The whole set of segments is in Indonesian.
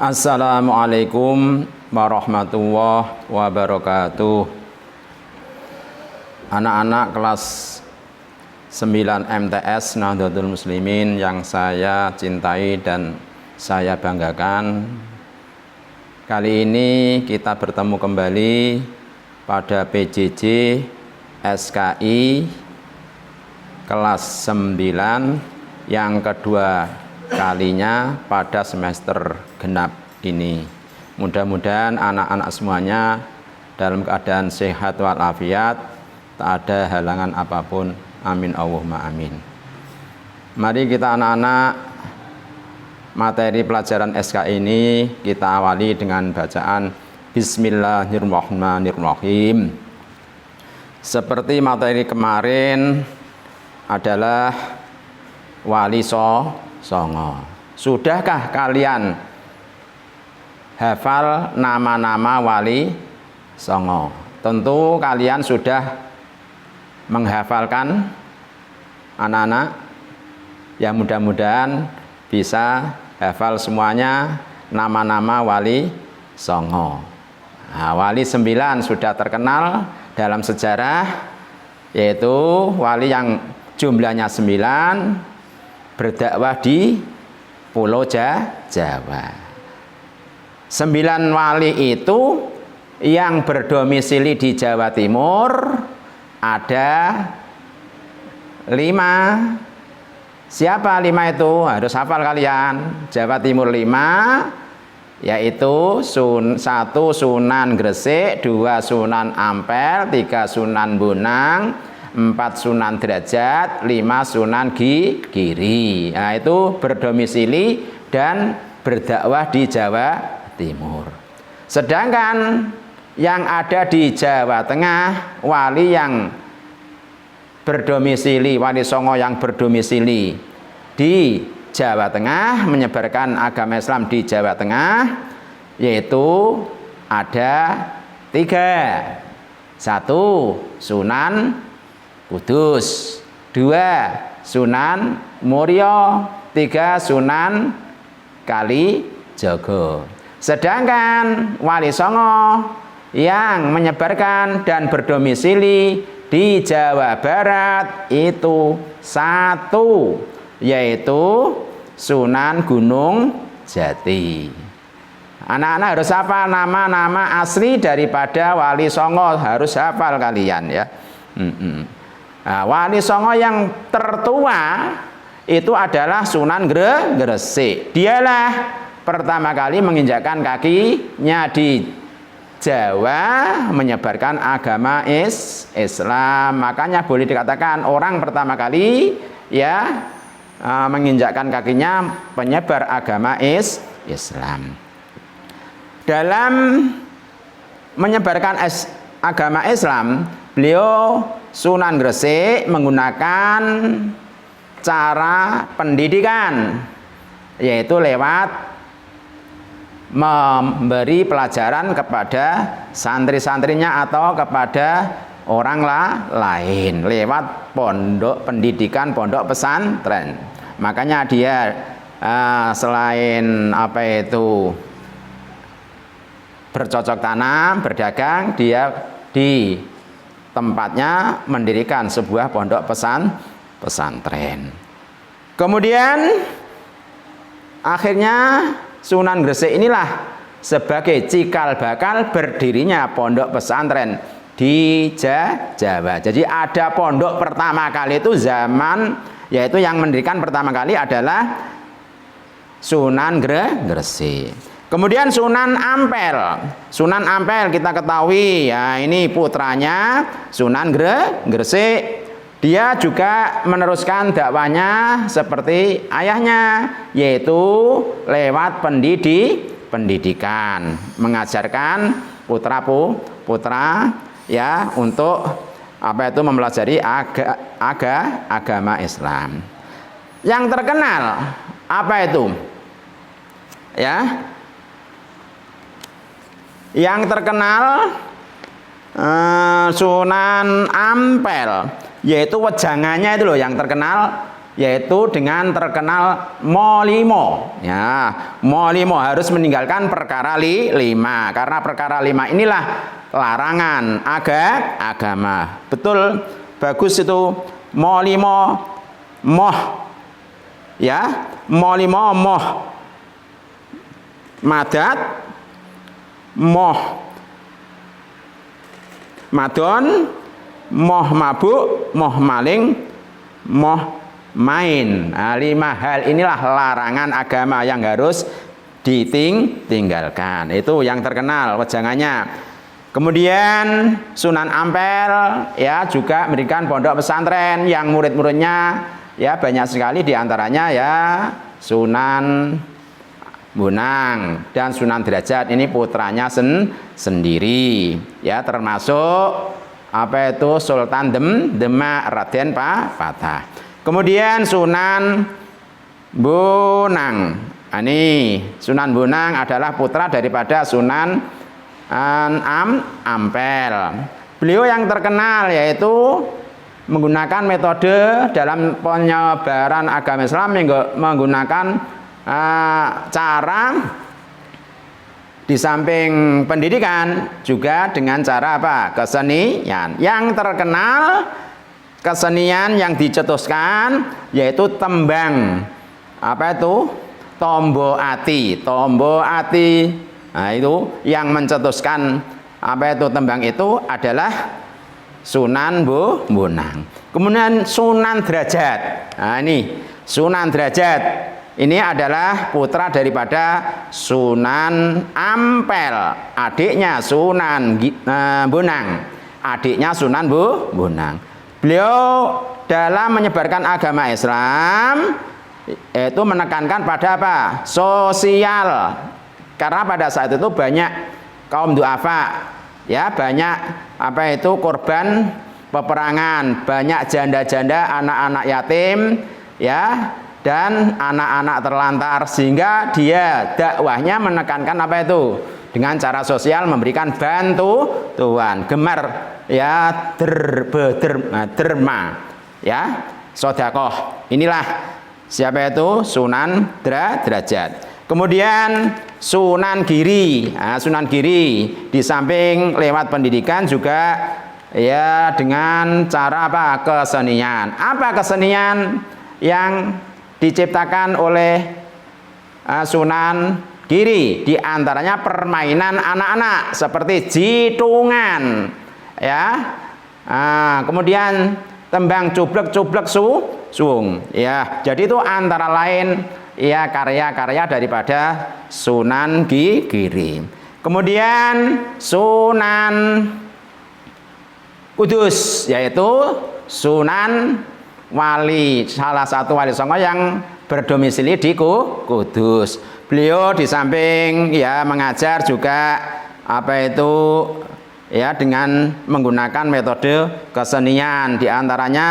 Assalamualaikum warahmatullahi wabarakatuh. Anak-anak kelas 9 MTS Nahdlatul Muslimin yang saya cintai dan saya banggakan, kali ini kita bertemu kembali pada PJJ SKI kelas 9 yang kedua kalinya pada semester genap ini. Mudah-mudahan anak-anak semuanya dalam keadaan sehat walafiat, tak ada halangan apapun. Amin Allahumma amin. Mari kita anak-anak, materi pelajaran SK ini kita awali dengan bacaan Bismillahirrahmanirrahim. Seperti materi kemarin adalah wali songo. Sudahkah kalian hafal nama-nama wali songo? Tentu kalian sudah menghafalkan anak-anak. Ya, mudah-mudahan bisa hafal semuanya nama-nama wali songo. Nah, wali 9 sudah terkenal dalam sejarah, yaitu wali yang jumlahnya 9, berdakwah di Pulau Jawa. 9 wali itu yang berdomisili di Jawa Timur ada 5. Siapa 5 itu? Harus hafal kalian. Jawa Timur 5, yaitu 1 Sunan Gresik, 2 Sunan Ampel, 3 Sunan Bonang, 4 Sunan Derajat, 5 Sunan Giri. Nah, itu berdomisili dan berdakwah di Jawa Timur. Sedangkan yang ada di Jawa Tengah, wali yang berdomisili, wali songo yang berdomisili di Jawa Tengah, menyebarkan agama Islam di Jawa Tengah, yaitu ada 3. 1 Sunan Kudus, 2 Sunan Muria, 3 Sunan Kalijaga. Sedangkan wali songo yang menyebarkan dan berdomisili di Jawa Barat itu 1, yaitu Sunan Gunung Jati. Anak-anak harus hafal nama-nama asli daripada wali songo, harus hafal kalian ya. Nah, wali songo yang tertua itu adalah Sunan Gresik. Dialah pertama kali menginjakkan kakinya di Jawa, menyebarkan agama Islam. Makanya boleh dikatakan orang pertama kali ya menginjakkan kakinya penyebar agama Islam. Dalam menyebarkan agama Islam, beliau Sunan Gresik menggunakan cara pendidikan, yaitu lewat memberi pelajaran kepada santri-santrinya atau kepada orang lain lewat pondok pendidikan, pondok pesantren. Makanya dia selain bercocok tanam, berdagang, dia di tempatnya mendirikan sebuah pondok pesantren. Kemudian akhirnya Sunan Gresik inilah sebagai cikal bakal berdirinya pondok pesantren di Jawa. Jadi ada pondok pertama kali itu yaitu yang mendirikan pertama kali adalah Sunan Gresik. Kemudian Sunan Ampel. Sunan Ampel kita ketahui ya, ini putranya Sunan Gresik. Dia juga meneruskan dakwanya seperti ayahnya, yaitu lewat pendidikan, mengajarkan putra ya untuk mempelajari agama Islam. Yang terkenal apa itu? Ya. Yang terkenal Sunan Ampel, yaitu wejangannya itu loh yang terkenal yaitu dengan terkenal molimo. Ya, molimo harus meninggalkan perkara 5 karena perkara 5 inilah larangan agama. Betul, bagus itu molimo moh. Ya, molimo moh madat, moh madon, moh mabuk, moh maling, moh main. Nah, 5 hal inilah larangan agama yang harus ditinggalkan. Itu yang terkenal wejangannya. Kemudian Sunan Ampel ya juga mendirikan pondok pesantren yang murid-muridnya ya banyak sekali, diantaranya ya Sunan Bonang dan Sunan Derajat, ini putranya sendiri ya, termasuk apa itu Sultan Demak Raden Patah. Kemudian Sunan Bonang. Ini Sunan Bonang adalah putra daripada Sunan Ampel. Beliau yang terkenal yaitu menggunakan metode dalam penyebaran agama Islam, menggunakan cara di samping pendidikan juga dengan cara apa? Kesenian. Yang terkenal kesenian yang dicetuskan yaitu tembang apa itu? Tombo Ati. Nah, itu yang mencetuskan apa itu tembang itu adalah Sunan Bonang. Kemudian Sunan Derajat. Nah, ini Sunan Derajat ini adalah putra daripada Sunan Ampel, adiknya Sunan Bonang, adiknya Sunan Bonang. Beliau dalam menyebarkan agama Islam itu menekankan pada apa? Sosial. Karena pada saat itu banyak kaum duafa, ya banyak apa itu korban peperangan, banyak janda-janda, anak-anak yatim, ya dan anak-anak terlantar, sehingga dia dakwahnya menekankan apa itu? Dengan cara sosial, memberikan bantuan, gemar ya derma ya sodakoh. Inilah siapa itu? Sunan Derajat. Kemudian Sunan Giri. Nah, Sunan Giri di samping lewat pendidikan juga ya dengan cara apa? Kesenian. Apa kesenian yang diciptakan oleh Sunan Giri? Di antaranya permainan anak-anak seperti jitungan, ya. Kemudian tembang cublek suung, ya. Jadi itu antara lain ya karya-karya daripada Sunan Giri. Kemudian Sunan Kudus, yaitu Sunan Wali, salah satu wali songo yang berdomisili di Kudus. Beliau di samping ya mengajar juga apa itu ya dengan menggunakan metode kesenian, di antaranya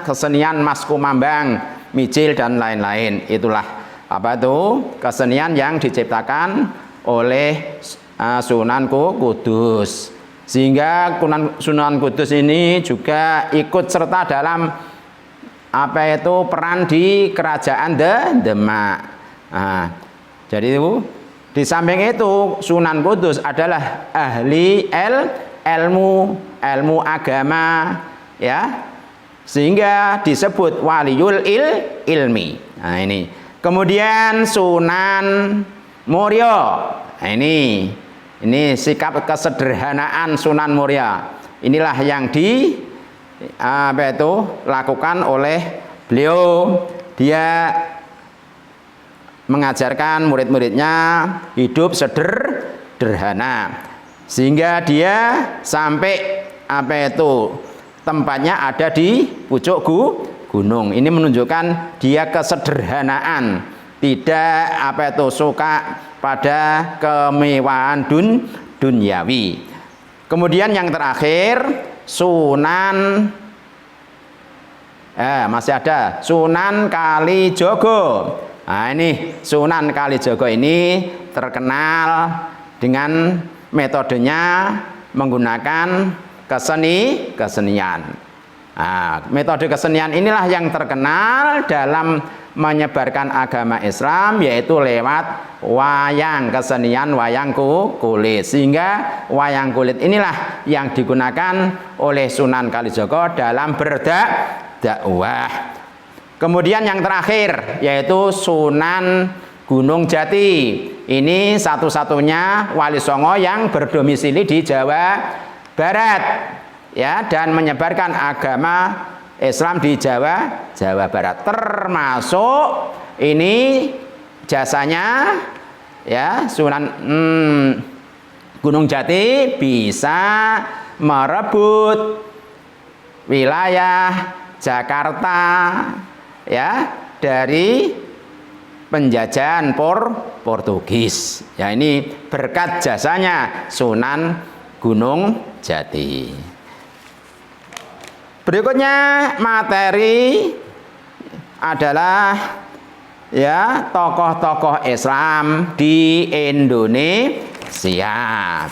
kesenian Mas Kumambang, Mijil dan lain-lain. Itulah apa itu kesenian yang diciptakan oleh Sunan Kudus. Sehingga Sunan Kudus ini juga ikut serta dalam apa itu peran di kerajaan Demak. Jadi itu di samping itu Sunan Kudus adalah ahli ilmu agama, ya, sehingga disebut waliul ilmi. Nah, ini. Kemudian Sunan Muria. Nah, ini sikap kesederhanaan Sunan Muria. Inilah yang lakukan oleh beliau. Dia mengajarkan murid-muridnya hidup sederhana, sehingga dia sampai tempatnya ada di pucuk gunung. Ini menunjukkan dia kesederhanaan, tidak suka pada kemewahan duniawi. Kemudian yang terakhir Sunan masih ada Sunan Kalijogo. Nah, ini Sunan Kalijogo ini terkenal dengan metodenya menggunakan kesenian. Nah, metode kesenian inilah yang terkenal dalam menyebarkan agama Islam, yaitu lewat wayang, kesenian wayang kulit. Sehingga wayang kulit inilah yang digunakan oleh Sunan Kalijaga dalam berdakwah. Kemudian yang terakhir yaitu Sunan Gunung Jati. Ini satu-satunya Wali Songo yang berdomisili di Jawa Barat, ya, dan menyebarkan agama Islam di Jawa Barat. Termasuk ini jasanya, ya, Sunan Gunung Jati bisa merebut wilayah Jakarta, ya, dari penjajahan Portugis. Ya, ini berkat jasanya Sunan Gunung Jati. Berikutnya materi adalah, ya, tokoh-tokoh Islam di Indonesia.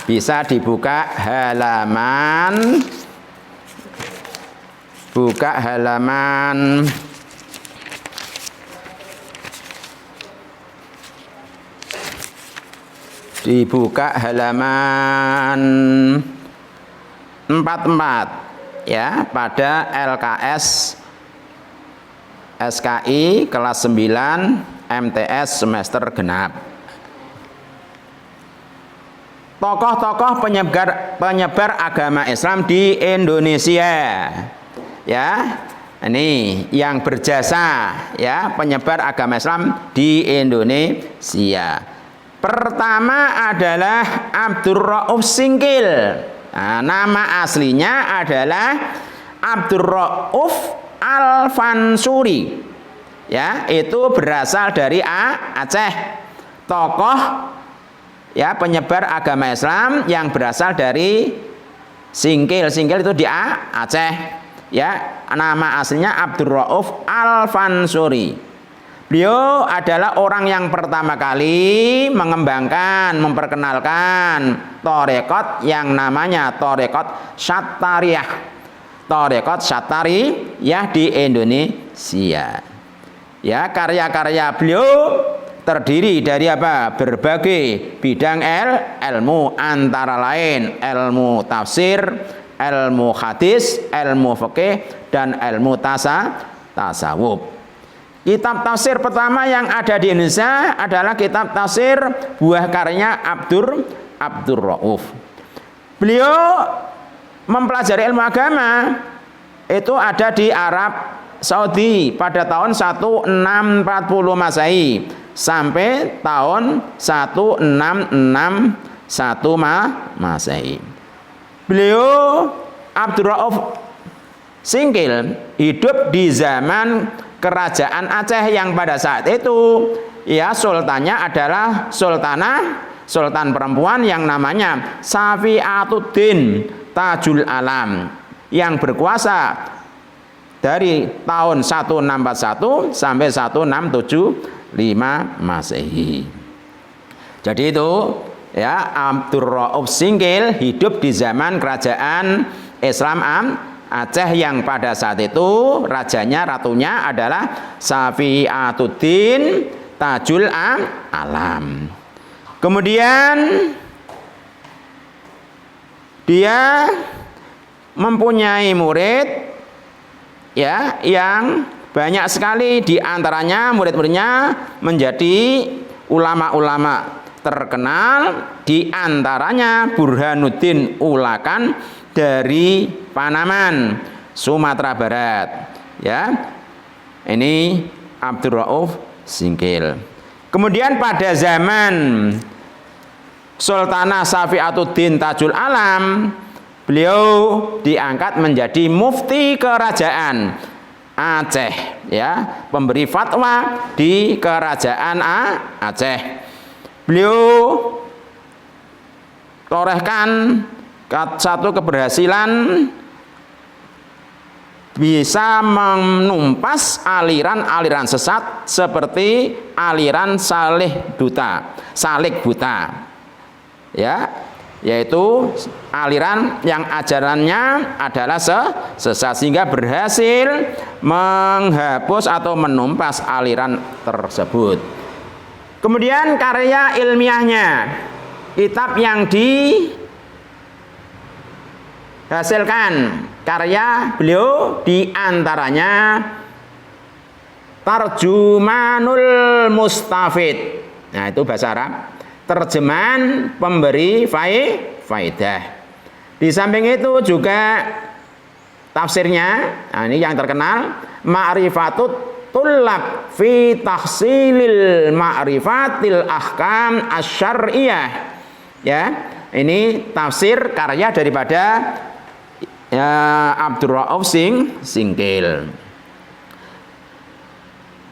Bisa dibuka halaman dibuka halaman 44, ya, pada LKS SKI kelas 9 MTS semester genap. Tokoh-tokoh penyebar agama Islam di Indonesia, ya, ini yang berjasa, ya, penyebar agama Islam di Indonesia. Pertama adalah Abdurrauf Singkil. Nah, nama aslinya adalah Abdurrauf Al-Fansuri, ya, itu berasal dari Aceh. Tokoh, ya, penyebar agama Islam yang berasal dari Singkil. Singkil itu di Aceh, ya. Nama aslinya Abdurrauf Al-Fansuri. Beliau adalah orang yang pertama kali mengembangkan, memperkenalkan tarekat yang namanya tarekat Syattariyah. Tarekat Syattariyah di Indonesia. Ya, karya-karya beliau terdiri dari apa? Berbagai bidang ilmu, antara lain ilmu tafsir, ilmu hadis, ilmu fikih, dan ilmu tasawuf. Kitab tafsir pertama yang ada di Indonesia adalah kitab tafsir buah karyanya Abdurrauf. Beliau mempelajari ilmu agama itu ada di Arab Saudi pada tahun 1640 Masehi sampai tahun 1661 Masehi. Beliau Abdurrauf Singkil hidup di zaman Kerajaan Aceh yang pada saat itu, ya, sultannya adalah sultan perempuan yang namanya Safiatuddin Tajul Alam, yang berkuasa dari tahun 1641 sampai 1675 Masehi. Jadi itu, ya, Abdurrauf Singkil hidup di zaman kerajaan Islam Aceh yang pada saat itu ratunya adalah Safiatuddin Tajul Alam. Kemudian dia mempunyai murid, ya, yang banyak sekali, di antaranya murid-muridnya menjadi ulama-ulama terkenal, di antaranya Burhanuddin Ulakan dari Panaman, Sumatera Barat, ya. Ini Abdurrauf Singkil. Kemudian pada zaman Sultanah Safiatuddin Tajul Alam, beliau diangkat menjadi mufti kerajaan Aceh, ya, pemberi fatwa di kerajaan Aceh. Beliau torehkan satu keberhasilan bisa menumpas aliran-aliran sesat seperti aliran Salik Buta, ya. yaitu aliran yang ajarannya adalah sesat, sehingga berhasil menghapus atau menumpas aliran tersebut. Kemudian karya ilmiahnya, kitab yang dihasilkan karya beliau diantaranya Tarjumanul Mustafid. Nah, itu bahasa Arab. Terjemahan pemberi faedah. Di samping itu juga tafsirnya, nah ini yang terkenal, Ma'rifatut Tullab fi Tahsilil Ma'rifatil Ahkam Asyariyah. Ya, ini tafsir karya daripada Abdul Rauf Singkil.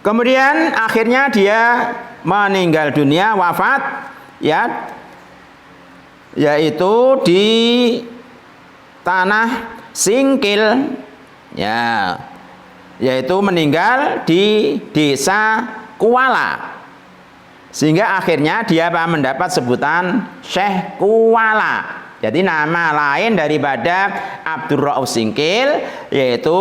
Kemudian akhirnya dia meninggal dunia, wafat, ya, yaitu di tanah Singkil, ya, yaitu meninggal di desa Kuala, sehingga akhirnya dia mendapat sebutan Syekh Kuala. Jadi nama lain daripada Abdul Rauf Singkil yaitu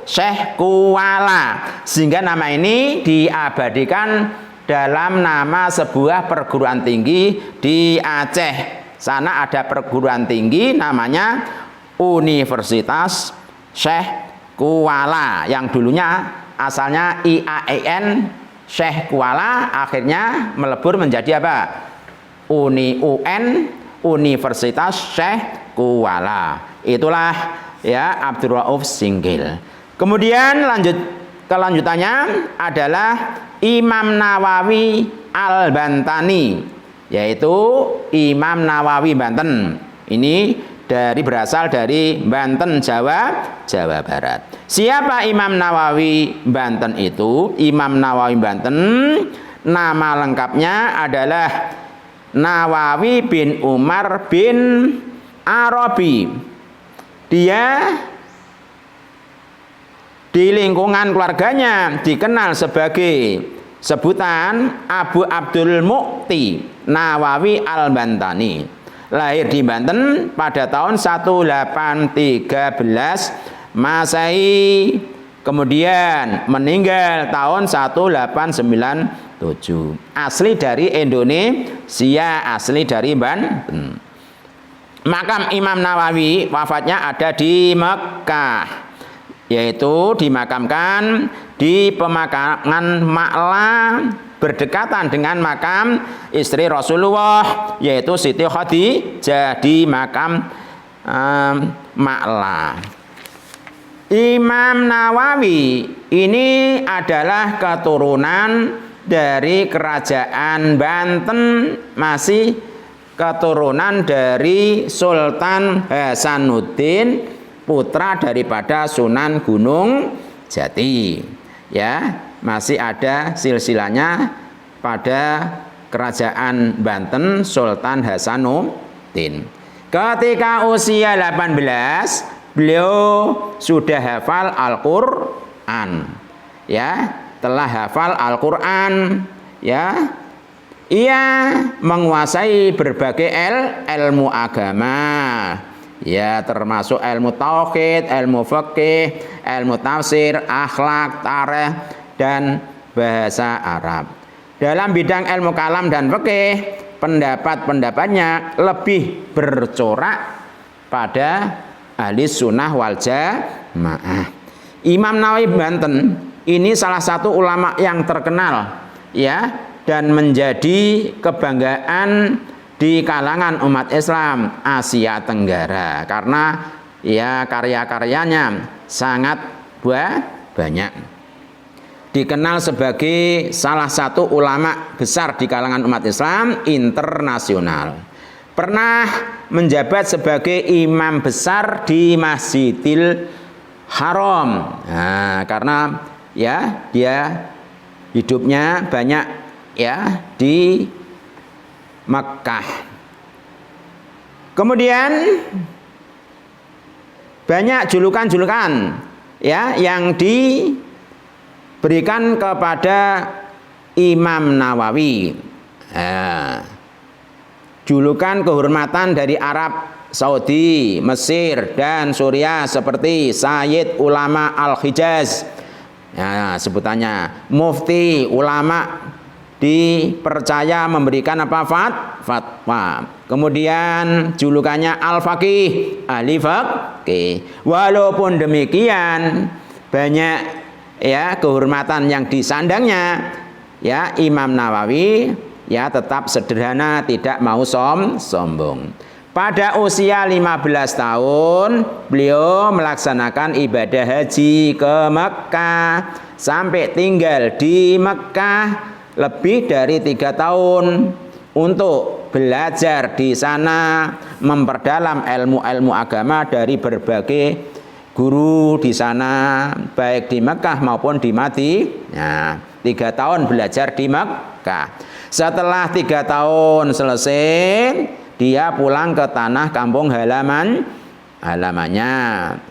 Syekh Kuala, sehingga nama ini diabadikan dalam nama sebuah perguruan tinggi di Aceh. Sana ada perguruan tinggi namanya Universitas Syekh Kuala, yang dulunya asalnya IAIN Syekh Kuala, akhirnya melebur menjadi apa? Universitas Syekh Kuala. Itulah ya Abdul Rauf Singkil. Kemudian kelanjutannya adalah Imam Nawawi Al-Bantani, yaitu Imam Nawawi Banten. Ini berasal dari Banten, Jawa Barat. Siapa Imam Nawawi Banten itu? Imam Nawawi Banten nama lengkapnya adalah Nawawi bin Umar bin Arabi. Dia di lingkungan keluarganya dikenal sebagai sebutan Abu Abdul Mukti Nawawi Al-Bantani. Lahir di Banten pada tahun 1813 Masehi, kemudian meninggal tahun 1897. Asli dari Indonesia, asli dari Banten. Makam Imam Nawawi wafatnya ada di Mekah, yaitu dimakamkan di pemakaman Ma'la, berdekatan dengan makam istri Rasulullah, yaitu Siti Khadijah, di makam Ma'la. Imam Nawawi ini adalah keturunan dari kerajaan Banten, masih keturunan dari Sultan Hasanuddin, putra daripada Sunan Gunung Jati. Ya, masih ada silsilahnya pada kerajaan Banten Sultan Hasanuddin. Ketika usia 18, beliau sudah hafal Al-Qur'an. Ya, telah hafal Al-Qur'an, ya. Ia menguasai berbagai ilmu agama, ya, termasuk ilmu tauhid, ilmu fikih, ilmu tafsir, akhlak, tarikh, dan bahasa Arab. Dalam bidang ilmu kalam dan fikih, pendapat-pendapatnya lebih bercorak pada ahli sunnah wal jamaah. Imam Nawawi Banten ini salah satu ulama yang terkenal, ya, dan menjadi kebanggaan di kalangan umat Islam Asia Tenggara karena ya karya-karyanya sangat banyak. Dikenal sebagai salah satu ulama besar di kalangan umat Islam internasional. Pernah menjabat sebagai imam besar di Masjidil Haram. Nah, karena ya dia hidupnya banyak ya di Mekah. Kemudian banyak julukan-julukan ya yang diberikan kepada Imam Nawawi. Nah, julukan kehormatan dari Arab Saudi, Mesir, dan Suriah seperti Sayyid Ulama Al-Hijaz. Ya, sebutannya mufti ulama dipercaya memberikan apa? Fatwa. Kemudian julukannya Al-Faqih, ahli faqih. Walaupun demikian banyak ya kehormatan yang disandangnya, ya Imam Nawawi ya tetap sederhana, tidak mau sombong. Pada usia 15 tahun beliau melaksanakan ibadah haji ke Mekkah sampai tinggal di Mekkah lebih dari 3 tahun untuk belajar di sana, memperdalam ilmu-ilmu agama dari berbagai guru di sana, baik di Mekkah maupun di Madinah. 3 tahun belajar di Mekkah. Setelah 3 tahun selesai, dia pulang ke tanah kampung halamannya.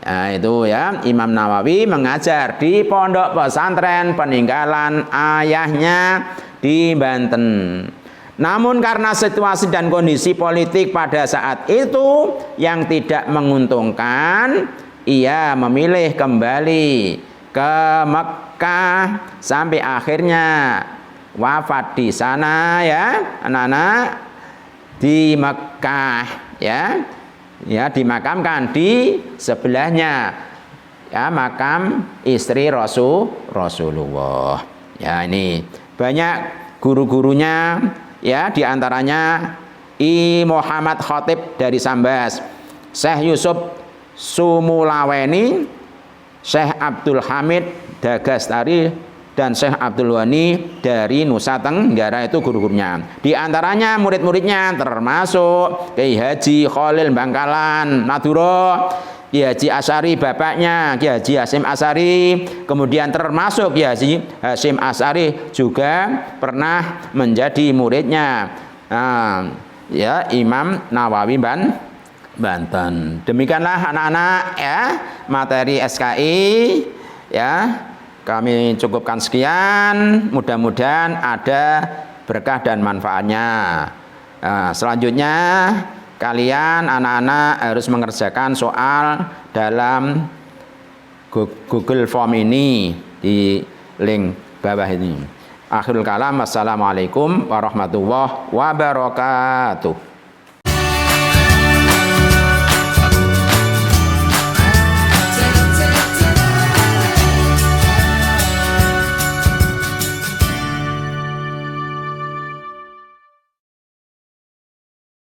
Nah, itu ya, Imam Nawawi mengajar di pondok pesantren peninggalan ayahnya di Banten. Namun karena situasi dan kondisi politik pada saat itu yang tidak menguntungkan, ia memilih kembali ke Mekkah sampai akhirnya wafat di sana ya, anak-anak, di Mekkah ya. Ya, dimakamkan di sebelahnya ya makam istri Rasulullah. Ya, ini banyak guru-gurunya ya, diantaranya I Muhammad Khatib dari Sambas, Syekh Yusuf Sumulaweni, Syekh Abdul Hamid Dagastari, dan Syekh Abdul Wani dari Nusa Tenggara. Itu guru-gurunya. Di antaranya murid-muridnya termasuk Kiai Haji Khalil Bangkalan Madura, Kiai Haji Asy'ari bapaknya Kiai Haji Hasyim Asy'ari, kemudian termasuk Kiai Haji Hasyim Asy'ari juga pernah menjadi muridnya ya Imam Nawawi Banten. Demikianlah anak-anak ya materi SKI ya. Kami cukupkan sekian, mudah-mudahan ada berkah dan manfaatnya. Selanjutnya kalian anak-anak harus mengerjakan soal dalam Google Form ini di link bawah ini. Akhirul kalam, wassalamualaikum warahmatullahi wabarakatuh.